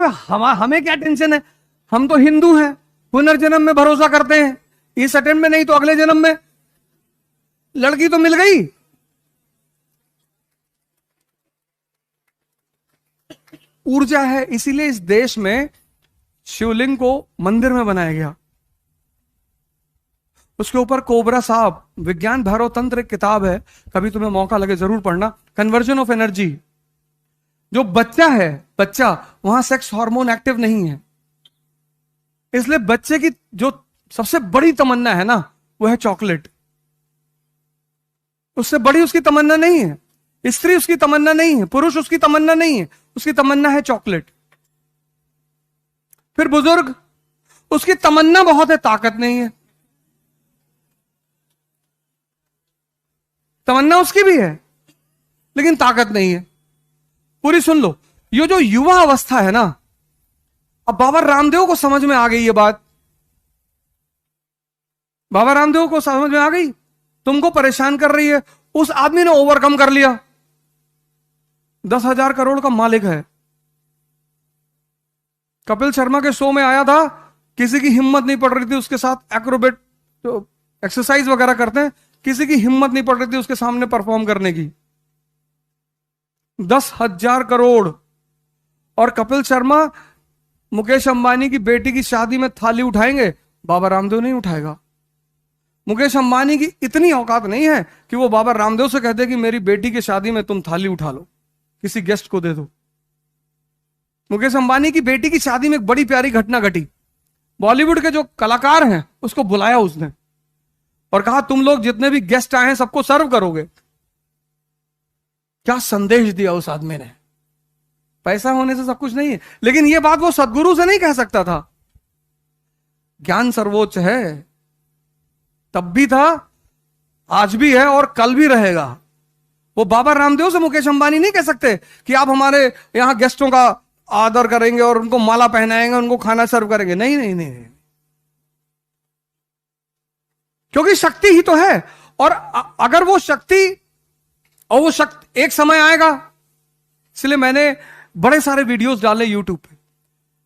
हमें क्या टेंशन है, हम तो हिंदू हैं, पुनर्जन्म में भरोसा करते हैं, इस अटेम्प्ट में नहीं तो अगले जन्म में लड़की तो मिल गई। ऊर्जा है, इसीलिए इस देश में शिवलिंग को मंदिर में बनाया गया। उसके ऊपर कोबरा साहब, विज्ञान भैरव तंत्र एक किताब है, कभी तुम्हें मौका लगे जरूर पढ़ना, कन्वर्जन ऑफ एनर्जी। जो बच्चा है, बच्चा, वहां सेक्स हार्मोन एक्टिव नहीं है, इसलिए बच्चे की जो सबसे बड़ी तमन्ना है ना, वो है चॉकलेट। उससे बड़ी उसकी तमन्ना नहीं है, स्त्री उसकी तमन्ना नहीं है, पुरुष उसकी तमन्ना नहीं है, उसकी तमन्ना है चॉकलेट। फिर बुजुर्ग, उसकी तमन्ना बहुत है, ताकत नहीं है। तमन्ना उसकी भी है लेकिन ताकत नहीं है। पूरी सुन लो, ये जो युवा अवस्था है ना, अब बाबा रामदेव को समझ में आ गई ये बात, बाबा रामदेव को समझ में आ गई, तुमको परेशान कर रही है। उस आदमी ने ओवरकम कर लिया, 10,000 करोड़ का मालिक है। कपिल शर्मा के शो में आया था, किसी की हिम्मत नहीं पड़ रही थी उसके साथ एक्रोबेट जो एक्सरसाइज वगैरह करते हैं, किसी की हिम्मत नहीं पड़ रही थी उसके सामने परफॉर्म करने की। 10,000 करोड़। और कपिल शर्मा मुकेश अंबानी की बेटी की शादी में थाली उठाएंगे, बाबा रामदेव नहीं उठाएगा। मुकेश अंबानी की इतनी औकात नहीं है कि वो बाबा रामदेव से कहते कि मेरी बेटी की शादी में तुम थाली उठा लो, किसी गेस्ट को दे दो। मुकेश अंबानी की बेटी की शादी में एक बड़ी प्यारी घटना घटी। बॉलीवुड के जो कलाकार हैं उसको बुलाया उसने और कहा तुम लोग जितने भी गेस्ट आए हैं सबको सर्व करोगे। क्या संदेश दिया उस आदमी ने। पैसा होने से सब कुछ नहीं है, लेकिन यह बात वो सदगुरु से नहीं कह सकता था। ज्ञान सर्वोच्च है, तब भी था, आज भी है और कल भी रहेगा। वो बाबा रामदेव से मुकेश अंबानी नहीं कह सकते कि आप हमारे यहां गेस्टों का आदर करेंगे और उनको माला पहनाएंगे, उनको खाना सर्व करेंगे। नहीं नहीं नहीं, क्योंकि शक्ति ही तो है। और अगर वो शक्ति, और वो शक्ति एक समय आएगा, इसलिए मैंने बड़े सारे वीडियोस डाले यूट्यूब पे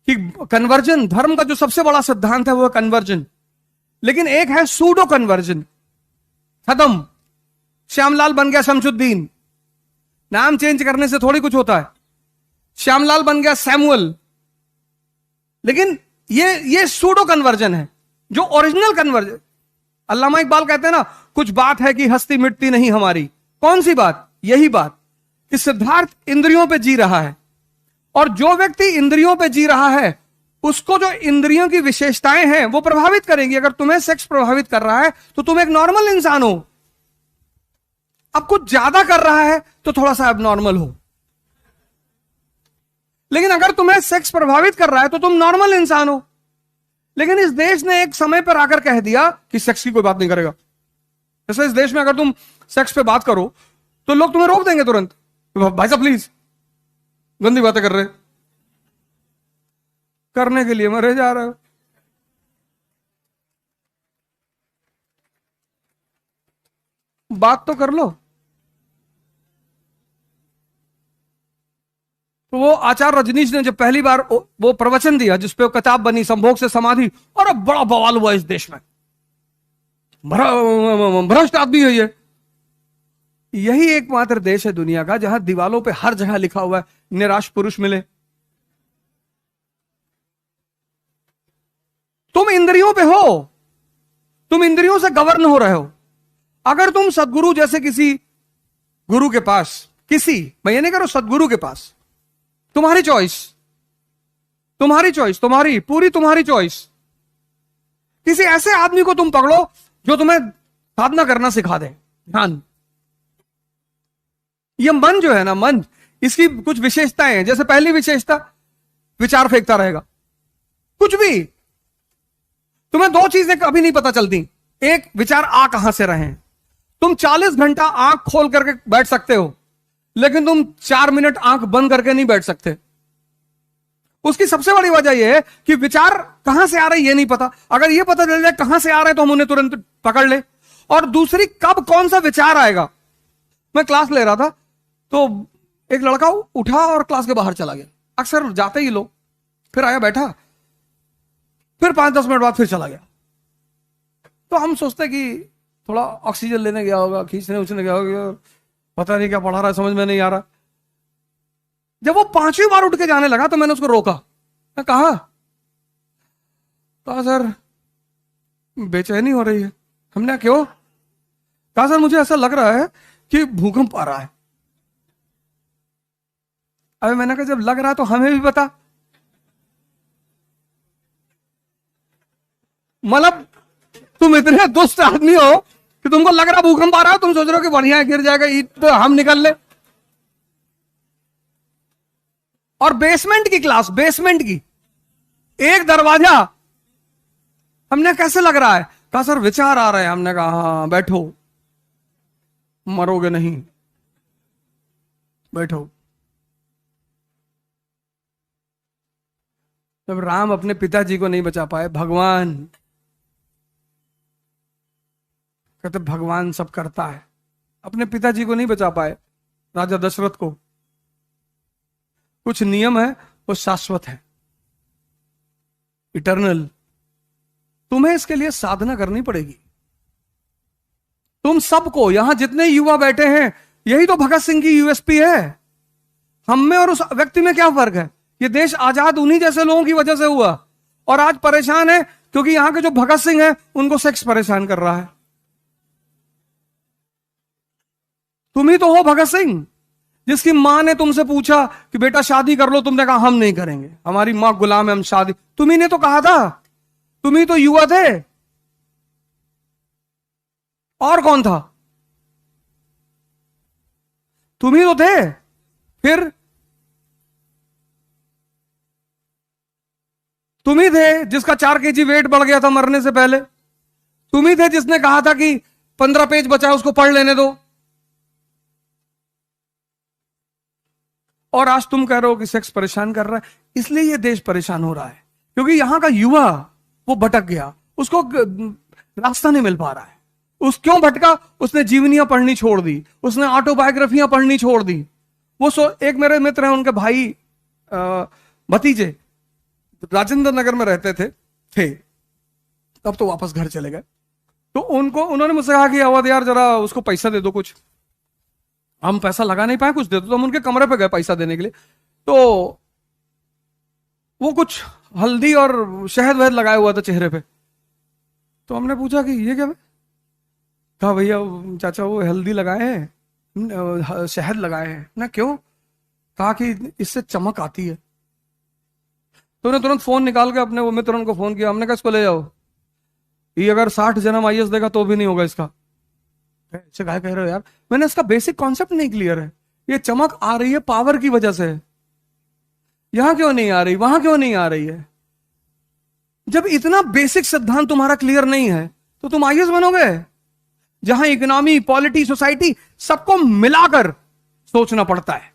कि कन्वर्जन, धर्म का जो सबसे बड़ा सिद्धांत है वो है कन्वर्जन, लेकिन एक है सूडो कन्वर्जन। खत्म, श्यामलाल बन गया शमशुद्दीन, नाम चेंज करने से थोड़ी कुछ होता है। श्यामलाल बन गया सैमुअल, लेकिन ये सूडो कन्वर्जन है। जो ओरिजिनल कन्वर्जन, अल्लामा इकबाल कहते हैं ना, कुछ बात है कि हस्ती मिटती नहीं हमारी। कौन सी बात? यही बात कि सिद्धार्थ इंद्रियों पे जी रहा है, और जो व्यक्ति इंद्रियों पे जी रहा है उसको जो इंद्रियों की विशेषताएं हैं वो प्रभावित करेंगी। अगर तुम्हें सेक्स प्रभावित कर रहा है तो तुम एक नॉर्मल इंसान हो। अब कुछ ज्यादा कर रहा है तो थोड़ा सा एबनॉर्मल हो, लेकिन अगर तुम्हें सेक्स प्रभावित कर रहा है तो तुम नॉर्मल इंसान हो। लेकिन इस देश ने एक समय पर आकर कह दिया कि सेक्स की कोई बात नहीं करेगा। जैसे इस देश में अगर तुम सेक्स पे बात करो तो लोग तुम्हें रोक देंगे तुरंत, भाई साहब प्लीज, गंदी बातें कर रहे, करने के लिए मरे जा रहे हो। बात तो कर लो। तो वो आचार्य रजनीश ने जब पहली बार वो प्रवचन दिया जिसपे किताब बनी संभोग से समाधि, और अब बड़ा बवाल हुआ इस देश में, भ्रष्ट आदमी है ये। यही एकमात्र देश है दुनिया का जहां दीवालों पे हर जगह लिखा हुआ है निराश पुरुष मिले। तुम इंद्रियों पे हो, तुम इंद्रियों से गवर्न हो रहे हो। अगर तुम सदगुरु जैसे किसी गुरु के पास, किसी, मैं ये नहीं कह रहा सदगुरु के पास, तुम्हारी चॉइस, तुम्हारी चॉइस, तुम्हारी पूरी तुम्हारी चॉइस, किसी ऐसे आदमी को तुम पकड़ो जो तुम्हें साधना करना सिखा दे। ध्यान, ये मन जो है ना, मन, इसकी कुछ विशेषताएं हैं। जैसे पहली विशेषता, विचार फेंकता रहेगा। कुछ भी, तुम्हें दो चीजें कभी नहीं पता चलती। एक, विचार आ कहां से रहे हैं। तुम 40 घंटा आंख खोल करके बैठ सकते हो, लेकिन तुम 4 मिनट आंख बंद करके नहीं बैठ सकते। उसकी सबसे बड़ी वजह यह है कि विचार कहां से आ रहे ये नहीं पता। अगर ये पता चल जाए कहां से आ रहे तो हम उन्हें तुरंत पकड़ ले। और दूसरी, कब कौन सा विचार आएगा। मैं क्लास ले रहा था तो एक लड़का उठा और क्लास के बाहर चला गया। अक्सर जाते ही लोग, फिर आया बैठा, फिर 5-10 मिनट बाद फिर चला गया। तो हम सोचते कि थोड़ा ऑक्सीजन लेने गया होगा, खींचने उछने गया होगा, पता नहीं क्या पढ़ा रहा है, समझ में नहीं आ रहा। जब वो 5वीं बार उठ के जाने लगा तो मैंने उसको रोका। मैं कहा सर बेचैनी हो रही है। हमने क्यों? कहा सर मुझे ऐसा लग रहा है कि भूकंप आ रहा है। अबे मैंने कहा जब लग रहा है तो हमें भी बता। मतलब तुम इतने दुष्ट आदमी हो कि तुमको लग रहा भूकंप आ रहा है, तुम सोच रहे हो कि बढ़िया गिर जाएगा ईट तो हम निकल ले। और बेसमेंट की क्लास, बेसमेंट की एक दरवाजा। हमने कैसे लग रहा है? कहा सर विचार आ रहे हैं। हमने कहा हाँ बैठो, मरोगे नहीं, बैठो। जब राम अपने पिताजी को नहीं बचा पाए, भगवान कहते भगवान सब करता है, अपने पिताजी को नहीं बचा पाए, राजा दशरथ को। कुछ नियम है वो शाश्वत है, इटर्नल। तुम्हें इसके लिए साधना करनी पड़ेगी। तुम सबको, यहां जितने युवा बैठे हैं, यही तो भगत सिंह की यूएसपी है। हम में और उस व्यक्ति में क्या फर्क है? ये देश आजाद उन्हीं जैसे लोगों की वजह से हुआ, और आज परेशान है क्योंकि यहां के जो भगत सिंह है उनको सेक्स परेशान कर रहा है। तुम ही तो हो भगत सिंह, जिसकी मां ने तुमसे पूछा कि बेटा शादी कर लो, तुमने कहा हम नहीं करेंगे, हमारी मां गुलाम है, हम शादी। तुम ही ने तो कहा था, तुम ही तो युवा थे। और कौन था? तुम ही तो थे। फिर तुम ही थे जिसका 4 kg वेट बढ़ गया था मरने से पहले। तुम ही थे जिसने कहा था कि 15 पेज बचा है उसको पढ़ लेने दो। और आज तुम कह रहे हो कि सेक्स परेशान कर रहा है। इसलिए ये देश परेशान हो रहा है क्योंकि यहां का युवा वो भटक गया, उसको रास्ता नहीं मिल पा रहा है। उस क्यों भटका? उसने जीवनियां पढ़नी छोड़ दी, उसने ऑटोबायोग्राफियां पढ़नी छोड़ दी। एक मेरे मित्र हैं, उनके भाई भतीजे राजेंद्र नगर में रहते थे, तब तो वापस घर चले गए। तो उन्होंने मुझसे कहा कि अवध यार जरा उसको पैसा दे दो कुछ। हम पैसा लगा नहीं पाए, कुछ दे दो। तो हम उनके कमरे पे गए पैसा देने के लिए। तो वो कुछ हल्दी और शहद वहद लगाया हुआ था चेहरे पे। तो हमने पूछा कि ये क्या है? कहा भैया चाचा वो हल्दी लगाए हैं, शहद लगाए हैं ना। क्यों? कहा कि इससे चमक आती है। तो उन्हें तुरंत फोन निकाल के अपने वो मित्र को फोन किया। हमने कहा इसको ले जाओ, ये अगर 60 जन्म आईएएस देगा तो भी नहीं होगा इसका। ऐसे कह रहे हो यार? मैंने इसका बेसिक कॉन्सेप्ट नहीं क्लियर है। ये चमक आ रही है पावर की वजह से, यहां क्यों नहीं आ रही, वहां क्यों नहीं आ रही है? जब इतना बेसिक सिद्धांत तुम्हारा क्लियर नहीं है तो तुम आईएएस बनोगे? जहां इकोनॉमी, पॉलिटी, सोसाइटी सबको मिलाकर सोचना पड़ता है।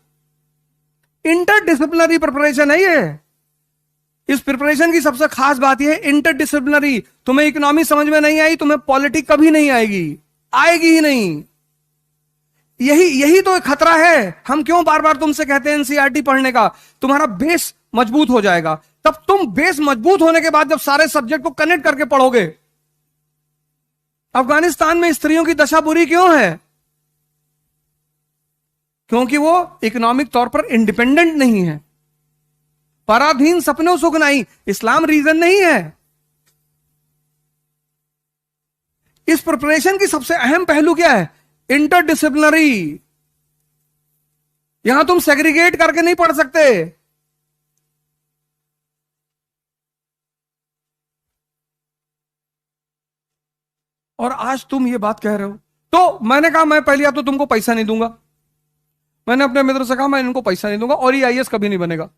इंटरडिसिप्लिनरी प्रिपरेशन है ये। इस प्रिपरेशन की सबसे खास बात यह है इंटरडिसिप्लिनरी। तुम्हें इकोनॉमी समझ में नहीं आई, तुम्हें पॉलिटिक्स कभी नहीं आएगी, आएगी ही नहीं। यही तो एक खतरा है। हम क्यों बार बार तुमसे कहते हैं एनसीईआरटी पढ़ने का? तुम्हारा बेस मजबूत हो जाएगा। तब तुम बेस मजबूत होने के बाद जब सारे सब्जेक्ट को कनेक्ट करके पढ़ोगे। अफगानिस्तान में स्त्रियों की दशा बुरी क्यों है? क्योंकि वो इकोनॉमिक तौर पर इंडिपेंडेंट नहीं है। पराधीन सपनों सुख नहीं, इस्लाम रीजन नहीं है। इस प्रिपरेशन की सबसे अहम पहलू क्या है? इंटरडिसिप्लिनरी। यहां तुम सेग्रीगेट करके नहीं पढ़ सकते। और आज तुम ये बात कह रहे हो। तो मैंने कहा मैं पहले तो तुमको पैसा नहीं दूंगा। मैंने अपने मित्र से कहा मैं इनको पैसा नहीं दूंगा और ये आईएएस कभी नहीं बनेगा।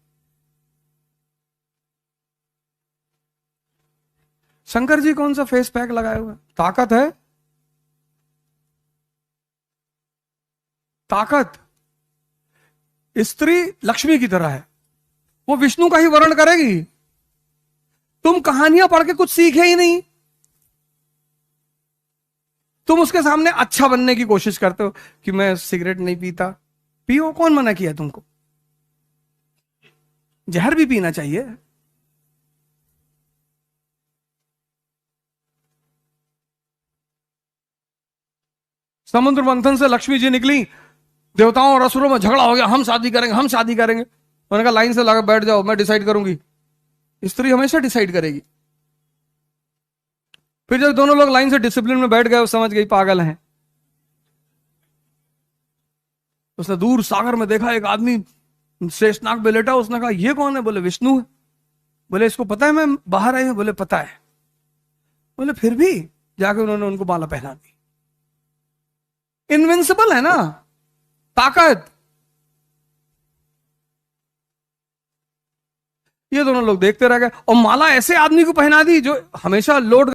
शंकर जी कौन सा फेस पैक लगाए हुए? ताकत है, ताकत। स्त्री लक्ष्मी की तरह है, वो विष्णु का ही वर्ण करेगी। तुम कहानियां पढ़ के कुछ सीखे ही नहीं। तुम उसके सामने अच्छा बनने की कोशिश करते हो कि मैं सिगरेट नहीं पीता। पियो, कौन मना किया तुमको? जहर भी पीना चाहिए। समुद्र मंथन से लक्ष्मी जी निकली, देवताओं और असुरों में झगड़ा हो गया, हम शादी करेंगे, हम शादी करेंगे। उन्होंने कहा लाइन से लगा बैठ जाओ, मैं डिसाइड करूंगी। स्त्री हमेशा डिसाइड करेगी। फिर जब दोनों लोग लाइन से डिसिप्लिन में बैठ गए, वो समझ गई पागल हैं। उसने दूर सागर में देखा एक आदमी शेषनाग पे लेटा। उसने कहा ये कौन है? बोले विष्णु है। बोले इसको पता है मैं बाहर आई हूं? बोले पता है। बोले फिर भी जाके उन्होंने उनको माला पहना दी। इनविंसिबल है ना ताकत। ये दोनों लोग देखते रह गए और माला ऐसे आदमी को पहना दी जो हमेशा लोड